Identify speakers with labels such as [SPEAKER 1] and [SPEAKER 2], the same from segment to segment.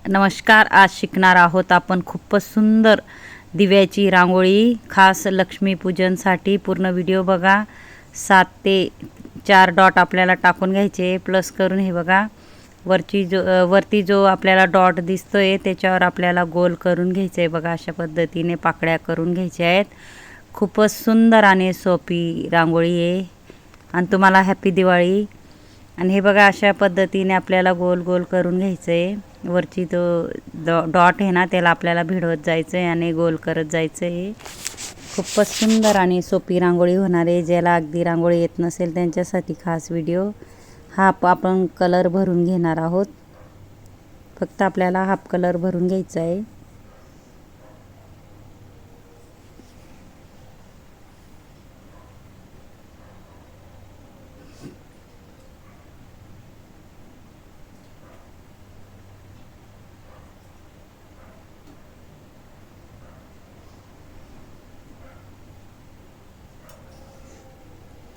[SPEAKER 1] नमस्कार. आज शिकणार आहोत आपण खूपच सुंदर दिव्याची रांगोळी, खास लक्ष्मीपूजनसाठी. पूर्ण व्हिडिओ बघा. 7 ते 4 डॉट आपल्याला टाकून घ्यायचे, प्लस करून हे बघा वरती जो आपल्याला डॉट दिसतोय त्याच्यावर आपल्याला गोल करून घ्यायचं आहे बघा. अशा पद्धतीने पाकळ्या करून घ्यायच्या आहेत. खूपच सुंदर आणि सोपी रांगोळी आहे आणि तुम्हाला हॅपी दिवाळी. आणि हे बघा अशा पद्धतीने आपल्याला गोल गोल करून घ्यायचं आहे. वरची तो डॉट आहे ना त्याला आपल्याला भिडवत जायचं आहे आणि गोल करत जायचं आहे. खूपच सुंदर आणि सोपी रांगोळी होणार आहे. ज्याला अगदी रांगोळी येत नसेल त्यांच्यासाठी खास व्हिडिओ. आपण कलर भरून घेणार आहोत. फक्त आपल्याला हाफ कलर भरून घ्यायचा आहे.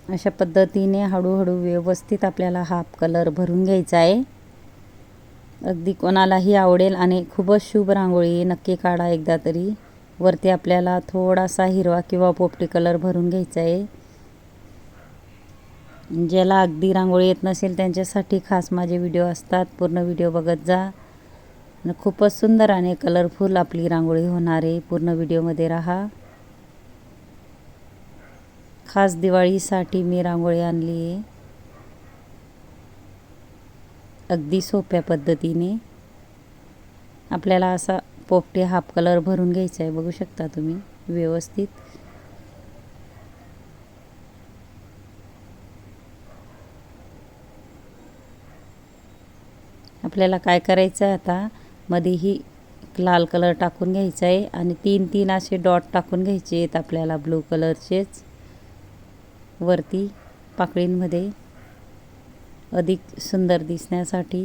[SPEAKER 1] अशा पद्धतीने हळूहळू व्यवस्थित आपल्याला हाफ कलर भरून घ्यायचा आहे. अगदी कोणालाही आवडेल आणि खूपच शुभ रांगोळी. नक्की काढा एकदा तरी. वरती आपल्याला थोडासा हिरवा किंवा पोपटी कलर भरून घ्यायचा आहे. ज्याला अगदी रांगोळी येत नसेल त्यांच्यासाठी खास माझे व्हिडिओ असतात. पूर्ण व्हिडिओ बघत जा. खूपच सुंदर आणि कलरफुल आपली रांगोळी होणार आहे. पूर्ण व्हिडिओमध्ये राहा. खास दिवाळीसाठी मी रांगोळी आणली आहे, अगदी सोप्या पद्धतीने. आपल्याला असा पोपटी हाफ कलर भरून घ्यायचा आहे. बघू शकता तुम्ही व्यवस्थित. आपल्याला काय करायचं आहे आता, मध्येही लाल कलर टाकून घ्यायचा आहे आणि 3-3 असे डॉट टाकून घ्यायचे आहेत आपल्याला ब्लू कलरचेच वरती पाकळींमध्ये, अधिक सुंदर दिसण्यासाठी.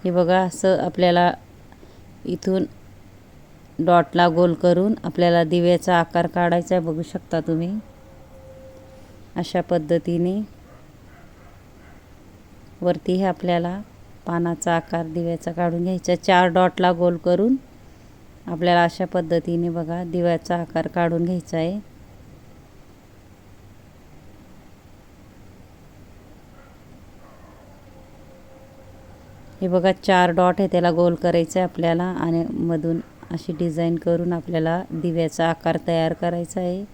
[SPEAKER 1] हे बघा असं आपल्याला इथून डॉटला गोल करून आपल्याला दिव्याचा आकार काढायचा आहे. बघू शकता तुम्ही अशा पद्धतीने. वरती हे आपल्याला पानाचा आकार दिव्याचा काढून घ्यायचा. 4 डॉटला गोल करून आपल्याला अशा पद्धतीने बघा दिव्याचा आकार काढून घ्यायचा आहे. हे बघा 4 डॉट आहे त्याला गोल करायचं आहे आपल्याला आणि मधून अशी डिझाईन करून आपल्याला दिव्याचा आकार तयार करायचा आहे.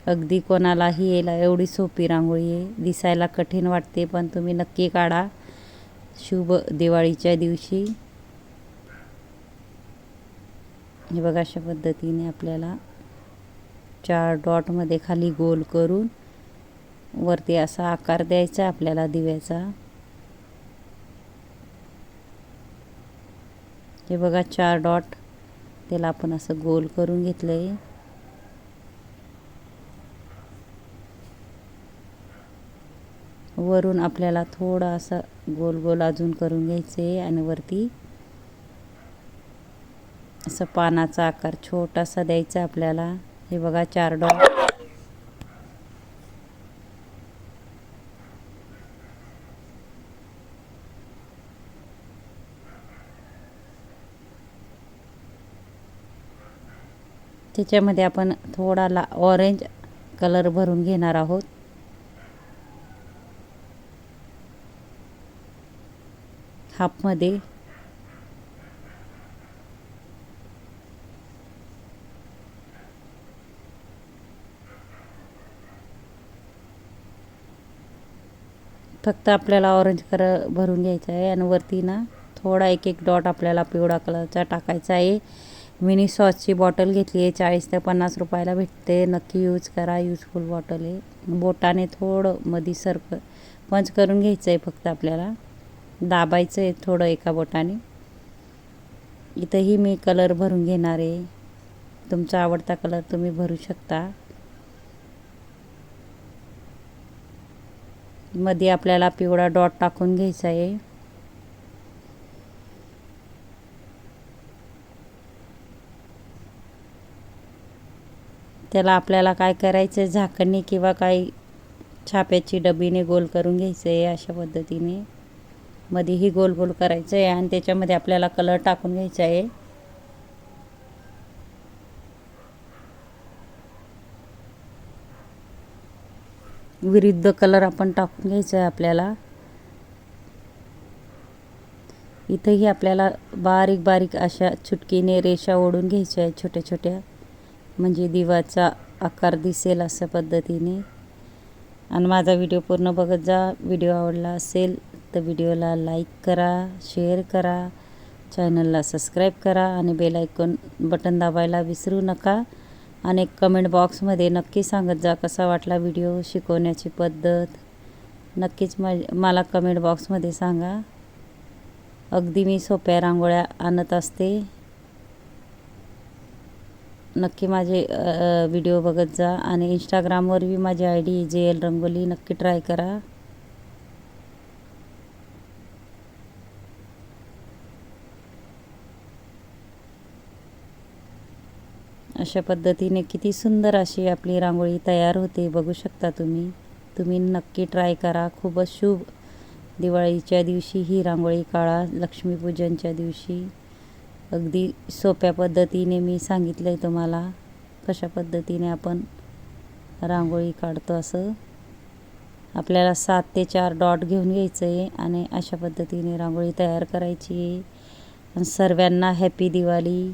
[SPEAKER 1] अगदी कोणालाही येईल एवढी सोपी रांगोळी आहे. दिसायला कठीण वाटते पण तुम्ही नक्की काढा शुभ दिवाळीच्या दिवशी. हे बघा अशा पद्धतीने आपल्याला 4 डॉटमध्ये खाली गोल करून वरती असा आकार द्यायचा आपल्याला दिव्याचा. हे बघा 4 डॉट त्याला आपण असं गोल करून घेतलंय. वरून आपल्याला थोडा असा गोल गोल अजून करून घ्यायचे आणि वरती असं पानाचा आकार छोटासा द्यायचा आपल्याला. हे बघा 4 डॉट. त्याच्यामध्ये आपण थोडा ऑरेंज कलर भरून घेणार आहोत. हाफमध्ये फक्त आपल्याला ऑरेंज कलर भरून घ्यायचा आहे आणि वरती ना थोडा एक डॉट आपल्याला पिवळा कलरचा टाकायचा आहे. मिनी सॉसची बॉटल घेतली आहे, 40 ते 50 रुपयाला भेटते. नक्की यूज करा, यूजफुल बॉटल आहे. बोटाने थोडं मध्ये पंच करून घ्यायचं आहे. फक्त आपल्याला दाबायचं आहे थोडं एका बोटाने. इथंही मी कलर भरून घेणार आहे. तुमचा आवडता कलर तुम्ही भरू शकता. मध्ये आपल्याला पिवळा डॉट टाकून घ्यायचा आहे. त्याला आपल्याला काय करायचं आहे, झाकणी किंवा काही छाप्याची डबीने गोल करून घ्यायचं आहे. अशा पद्धतीने मध्येही गोल गोल करायचं आहे आणि त्याच्यामध्ये आपल्याला कलर टाकून घ्यायचा आहे. विरुद्ध कलर आपण टाकून घ्यायचा आहे आपल्याला. इथेही आपल्याला बारीक बारीक अशा चुटकीने रेषा ओढून घ्यायच्या आहेत छोट्या छोट्या, म्हणजे दिवाचा आकार दिसेल अशा पद्धतीने. आणि माझा व्हिडिओ पूर्ण बघत जा. व्हिडिओ आवडला असेल तर व्हिडिओला लाईक करा, शेअर करा, चॅनलला सबस्क्राईब करा आणि बेल आयकॉन बटन दाबायला विसरू नका. आणि कमेंट बॉक्समध्ये नक्की सांगत जा कसा वाटला व्हिडिओ, शिकवण्याची पद्धत. नक्कीच मला कमेंट बॉक्समध्ये सांगा. अगदी मी सोप्या रांगोळ्या आणत असते. नक्की माझे व्हिडिओ बघत जा आणि इंस्टाग्रामवर बी माझी ID JL रंगोली नक्की ट्राय करा. अशा पद्धतीने किती सुंदर अशी आपली रांगोळी तयार होते, बघू शकता तुम्ही. तुम्ही नक्की ट्राय करा. खूपच शुभ दिवाळीच्या दिवशी ही रांगोळी काढा, लक्ष्मीपूजनच्या दिवशी. अगदी सोप्या पद्धतीने मी सांगितलं आहे तुम्हाला कशा पद्धतीने आपण रांगोळी काढतो. असं आपल्याला 7 ते 4 डॉट घेऊन घ्यायचं आहे आणि अशा पद्धतीने रांगोळी तयार करायची आहे. आणि सर्वांना हॅपी दिवाळी.